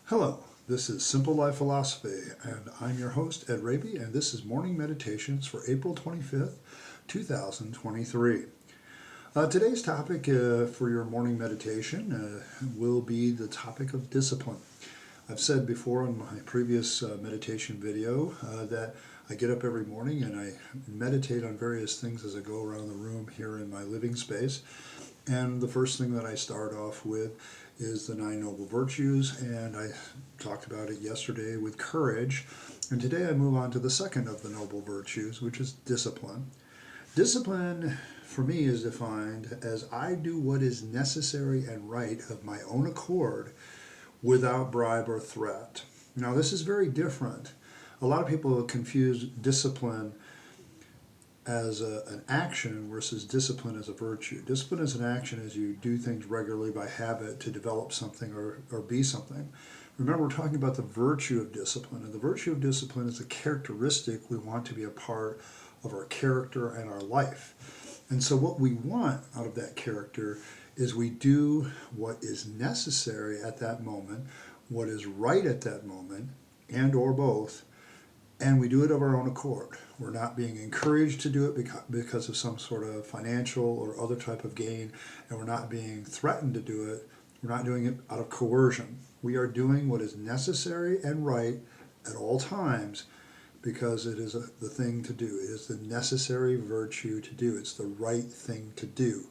Hello, this is Simple Life Philosophy, and I'm your host, Ed Raby, and this is Morning Meditations for April 25th, 2023. Today's topic for your morning meditation will be the topic of discipline. I've said before in my previous meditation video that I get up every morning and I meditate on various things as I go around the room here in my living space. And the first thing that I start off with is the 9 Noble Virtues, and I talked about it yesterday with courage. And today I move on to the second of the Noble Virtues, which is discipline. Discipline, for me, is defined as I do what is necessary and right of my own accord without bribe or threat. Now, this is very different. A lot of people confuse discipline as an action versus discipline as a virtue. Discipline as an action is you do things regularly by habit to develop something or be something. Remember, we're talking about the virtue of discipline, and the virtue of discipline is a characteristic we want to be a part of our character and our life. And so what we want out of that character is we do what is necessary at that moment, what is right at that moment, and or both, and we do it of our own accord. We're not being encouraged to do it because of some sort of financial or other type of gain, and we're not being threatened to do it. We're not doing it out of coercion. We are doing what is necessary and right at all times because it is the thing to do. It is the necessary virtue to do. It's the right thing to do.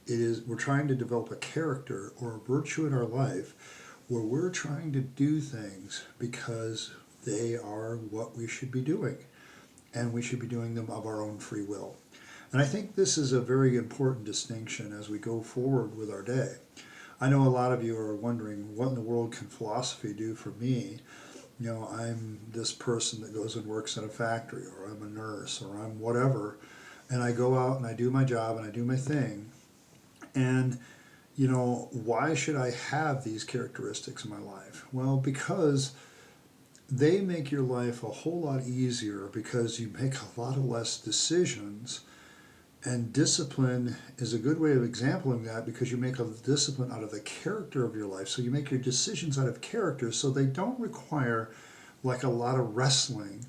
We're trying to develop a character or a virtue in our life where we're trying to do things because they are what we should be doing, and we should be doing them of our own free will. And I think this is a very important distinction as we go forward with our day. I know a lot of you are wondering, what in the world can philosophy do for me? You know, I'm this person that goes and works in a factory, or I'm a nurse, or I'm whatever, and I go out and I do my job and I do my thing. And, you know, why should I have these characteristics in my life? Well, because they make your life a whole lot easier because you make a lot of less decisions, and discipline is a good way of exempling that because you make a discipline out of the character of your life. So you make your decisions out of character, so they don't require like a lot of wrestling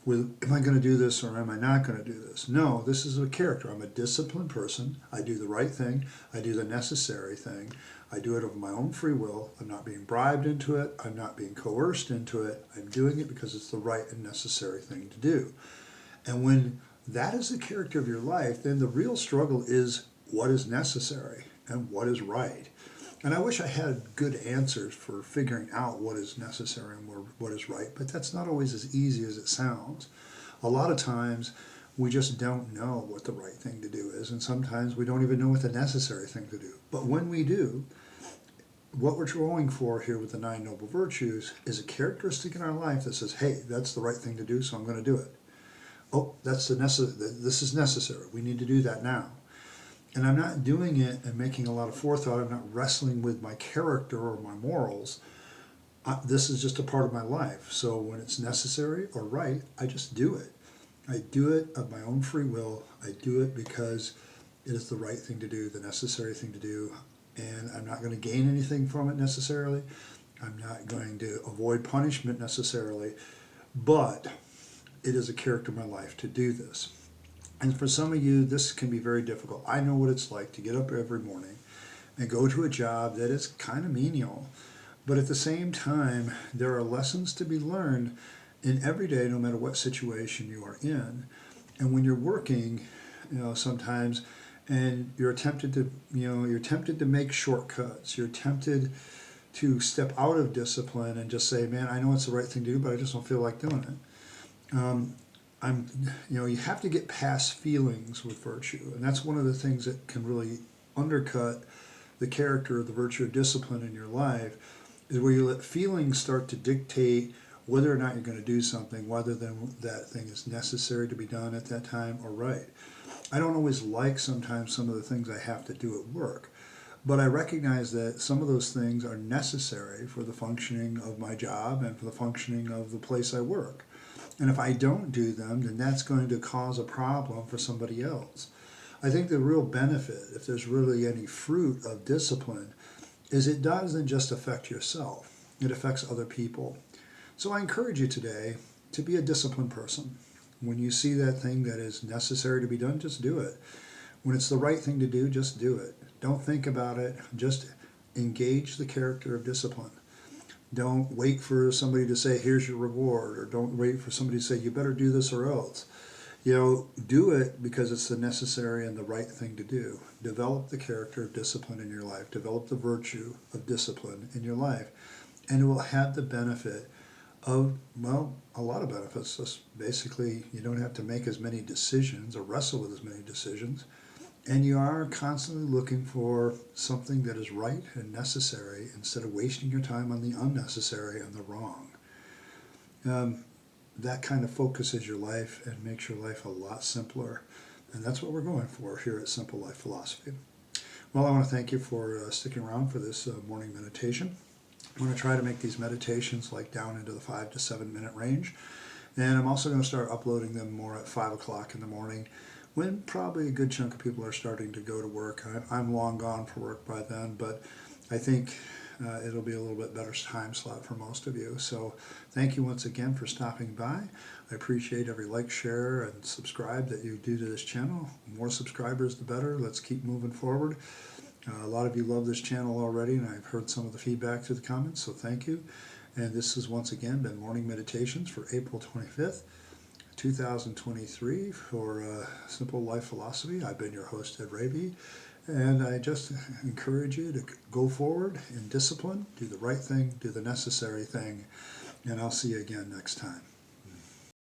with, am I going to do this or am I not going to do this? No, this is a character. I'm a disciplined person. I do the right thing. I do the necessary thing. I do it of my own free will. I'm not being bribed into it. I'm not being coerced into it. I'm doing it because it's the right and necessary thing to do. And when that is the character of your life, then the real struggle is what is necessary and what is right. And I wish I had good answers for figuring out what is necessary and what is right, but that's not always as easy as it sounds. A lot of times we just don't know what the right thing to do is, and sometimes we don't even know what the necessary thing to do. But when we do, what we're going for here with the 9 Noble Virtues is a characteristic in our life that says, hey, that's the right thing to do, so I'm going to do it. Oh, this is necessary. We need to do that now. And I'm not doing it and making a lot of forethought. I'm not wrestling with my character or my morals. This is just a part of my life. So when it's necessary or right, I just do it. I do it of my own free will. I do it because it is the right thing to do, the necessary thing to do. And I'm not going to gain anything from it necessarily. I'm not going to avoid punishment necessarily. But it is a character of my life to do this. And for some of you, this can be very difficult. I know what it's like to get up every morning and go to a job that is kind of menial. But at the same time, there are lessons to be learned in every day, no matter what situation you are in. And when you're working, sometimes, and you're tempted to make shortcuts. You're tempted to step out of discipline and just say, man, I know it's the right thing to do, but I just don't feel like doing it. You have to get past feelings with virtue, and that's one of the things that can really undercut the character of the virtue of discipline in your life, is where you let feelings start to dictate whether or not you're going to do something, whether then that thing is necessary to be done at that time or right. I don't always like sometimes some of the things I have to do at work, but I recognize that some of those things are necessary for the functioning of my job and for the functioning of the place I work. And if I don't do them, then that's going to cause a problem for somebody else. I think the real benefit, if there's really any fruit of discipline, is it doesn't just affect yourself. it affects other people. So I encourage you today to be a disciplined person. When you see that thing that is necessary to be done, just do it. When it's the right thing to do, just do it. Don't think about it. Just engage the character of discipline. Don't wait for somebody to say, here's your reward, or don't wait for somebody to say, you better do this or else. Do it because it's the necessary and the right thing to do. Develop the character of discipline in your life. Develop the virtue of discipline in your life. And it will have the benefit of, well, a lot of benefits. Just basically, you don't have to make as many decisions or wrestle with as many decisions. And you are constantly looking for something that is right and necessary instead of wasting your time on the unnecessary and the wrong. That kind of focuses your life and makes your life a lot simpler. And that's what we're going for here at Simple Life Philosophy. Well, I want to thank you for sticking around for this morning meditation. I'm going to try to make these meditations like down into the 5 to 7 minute range. And I'm also going to start uploading them more at 5 o'clock in the morning, when probably a good chunk of people are starting to go to work. I'm long gone for work by then, but I think it'll be a little bit better time slot for most of you. So thank you once again for stopping by. I appreciate every like, share, and subscribe that you do to this channel. The more subscribers, the better. Let's keep moving forward. A lot of you love this channel already, and I've heard some of the feedback through the comments, so thank you. And this has once again been Morning Meditations for April 25th. 2023 for Simple Life Philosophy. I've been your host, Ed Raby, and I just encourage you to go forward in discipline, do the right thing, do the necessary thing, and I'll see you again next time.